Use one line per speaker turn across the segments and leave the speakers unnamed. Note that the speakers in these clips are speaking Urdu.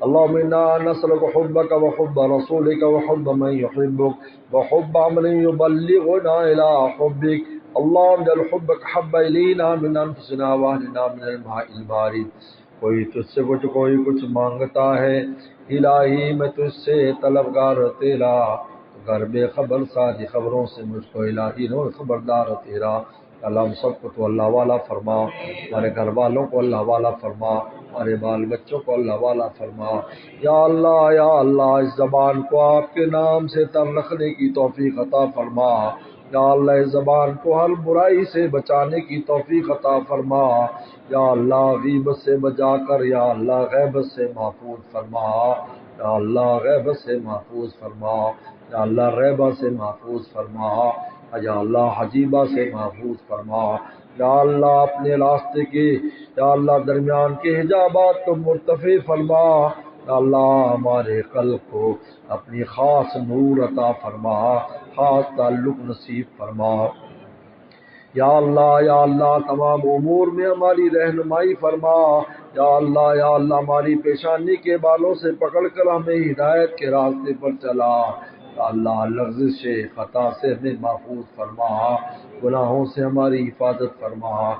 اللهم انا نسألك حبك وحب رسولك وحب من يحبك وحب عمل يبلغنا الى حبك. اللهم اجعل حبك حب الينا من انفسنا واهلنا من الماء البارد. کوئی تجھ سے کوئی کچھ مانگتا ہے، الہی میں تجھ سے طلبگار تیرا، گھر بے خبر ساری خبروں سے مجھ کو الہی نور خبردار تیرا۔ اللہ ہم سب کو تو اللہ والا فرما، ہمارے گھر والوں کو اللہ والا فرما، ہمارے بال بچوں کو اللہ والا فرما۔ یا اللہ اس زبان کو آپ کے نام سے تر رکھنے کی توفیق عطا فرما۔ یا اللہ اس زبان کو ہر برائی سے بچانے کی توفیق عطا فرما۔ یا اللہ غیبت سے بچا کر یا اللہ غیبت سے محفوظ فرما۔ یا اللہ غیبت سے محفوظ فرما۔ یا اللہ غیبہ سے محفوظ فرما۔ یا اللہ حجیبہ سے محفوظ فرما۔ یا اللہ اپنے راستے کے یا اللہ درمیان کے حجابات کو مرتفع فرما۔ یا اللہ ہمارے قلب کو اپنی خاص نور عطا فرما، خاص تعلق نصیب فرما۔ یا اللہ تمام امور میں ہماری رہنمائی فرما۔ یا اللہ ہماری پیشانی کے بالوں سے پکڑ کر ہمیں ہدایت کے راستے پر چلا۔ یا اللہ لغزش خطا سے ہمیں محفوظ فرما، گناہوں سے ہماری حفاظت فرما،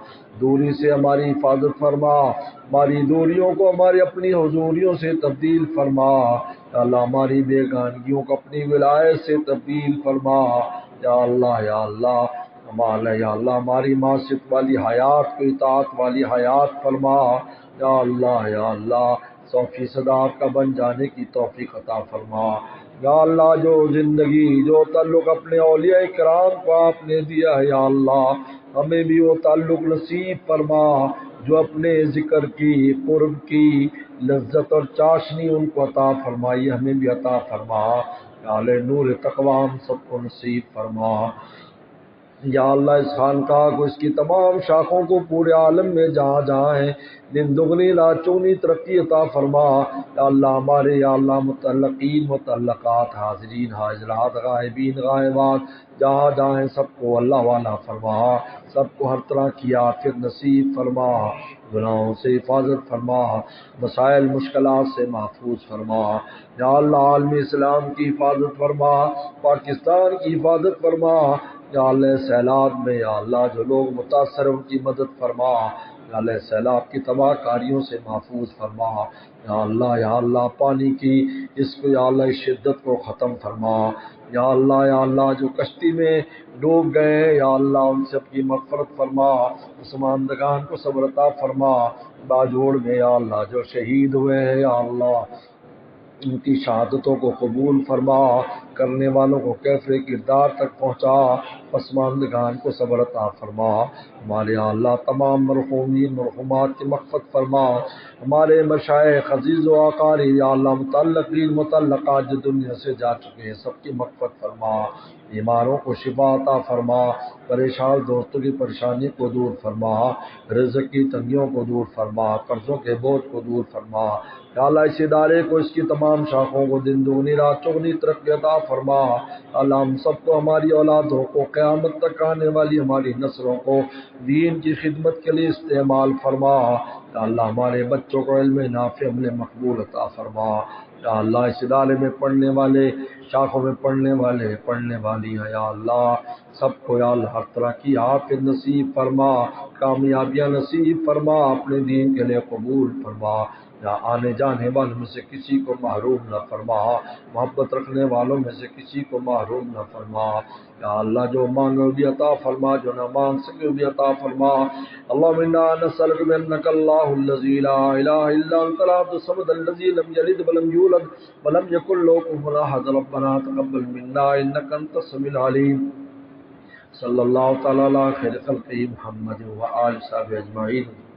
دوری سے ہماری حفاظت فرما، ہماری دوریوں کو ہماری اپنی حضوریوں سے تبدیل فرما۔ یا اللہ ہماری بیگانگیوں کو اپنی ولایت سے تبدیل فرما۔ یا اللہ یا اللہ ہماری معصیت والی حیات کو اطاعت والی حیات فرما۔ یا اللہ 100% آپ کا بن جانے کی توفیق عطا فرما۔ یا اللہ جو زندگی جو تعلق اپنے اولیاء کرام کو آپ نے دیا ہے، یا اللہ ہمیں بھی وہ تعلق نصیب فرما جو اپنے ذکر کی قرب کی لذت اور چاشنی ان کو عطا فرمائی، ہمیں بھی عطا فرما۔ یا اللہ نور تقوی ہم سب کو نصیب فرما۔ یا اللہ اس خانقاہ کو، اس کی تمام شاخوں کو پورے عالم میں جہاں جہاں ہیں دن دگنی رات چوگنی ترقی عطا فرما۔ یا اللہ ہمارے یا اللہ متعلقین متعلقات حاضرین حاضرات غائبین غائبات جہاں جہاں ہیں سب کو اللہ والا فرما، سب کو ہر طرح کی عافیت نصیب فرما، گناہوں سے حفاظت فرما، مسائل مشکلات سے محفوظ فرما۔ یا اللہ عالم اسلام کی حفاظت فرما، پاکستان کی حفاظت فرما۔ یا اللہ سیلاب میں یا اللہ جو لوگ متاثر ہیں ان کی مدد فرما۔ یا اللہ سیلاب کی تباہ کاریوں سے محفوظ فرما۔ یا اللہ پانی کی اس کو یا اللہ اس شدت کو ختم فرما۔ یا اللہ جو کشتی میں ڈوب گئے ہیں یا اللہ ان سب کی مغفرت فرما، مسلماندگان کو صبر عطا فرما۔ باجوڑ میں یا اللہ جو شہید ہوئے ہیں یا اللہ ان کی شہادتوں کو قبول فرما، کرنے والوں کو کیفر کردار تک پہنچا، پسماندگان کو صبر عطا فرما۔ ہمارے یا اللہ تمام مرحومین مرحومات کی مغفرت فرما، ہمارے مشائخ عزیز و اقارب یا اللہ متعلقین متعلقات جو دنیا سے جا چکے ہیں سب کی مغفرت فرما، بیماروں کو شفا عطا فرما، پریشان دوستوں کی پریشانی کو دور فرما، رزق کی تنگیوں کو دور فرما، قرضوں کے بوجھ کو دور فرما۔ یا اللہ اس ادارے کو اس کی تمام شاخوں کو دن دگنی رات چوگنی ترقی عطا فرما۔ اللہ ہم سب کو ہماری اولادوں کو قیامت تک آنے والی ہماری نسلوں کو دین کی خدمت کے لیے استعمال فرما۔ یا اللہ ہمارے بچوں کو علم نافع عمل مقبول عطا فرما۔ یا اللہ اس ادارے میں پڑھنے والے شاخوں میں پڑھنے والے پڑھنے والی ہیں یا اللہ سب کو یا اللہ ہر طرح کی عافیت نصیب فرما، کامیابیاں نصیب فرما، اپنے دین کے لیے قبول فرما۔ یا آنے جانے والوں میں سے کسی کو محروم نہ فرما، محبت رکھنے والوں میں سے کسی کو محروم نہ فرما۔ یا اللہ جو مانگے بھی عطا فرما، جو نہ مانگ سکے بھی عطا فرما۔ اللهم انا نسألك بأنك الله الذي لا إله إلا أنت الأحد الصمد الذي لم يلد ولم يولد ولم يكن له كفوا أحد ربنا تقبل منا إنك أنت السميع العليم صلی اللہ تعالی علی خیر خلقہ محمد و آل صحابہ اجمعین۔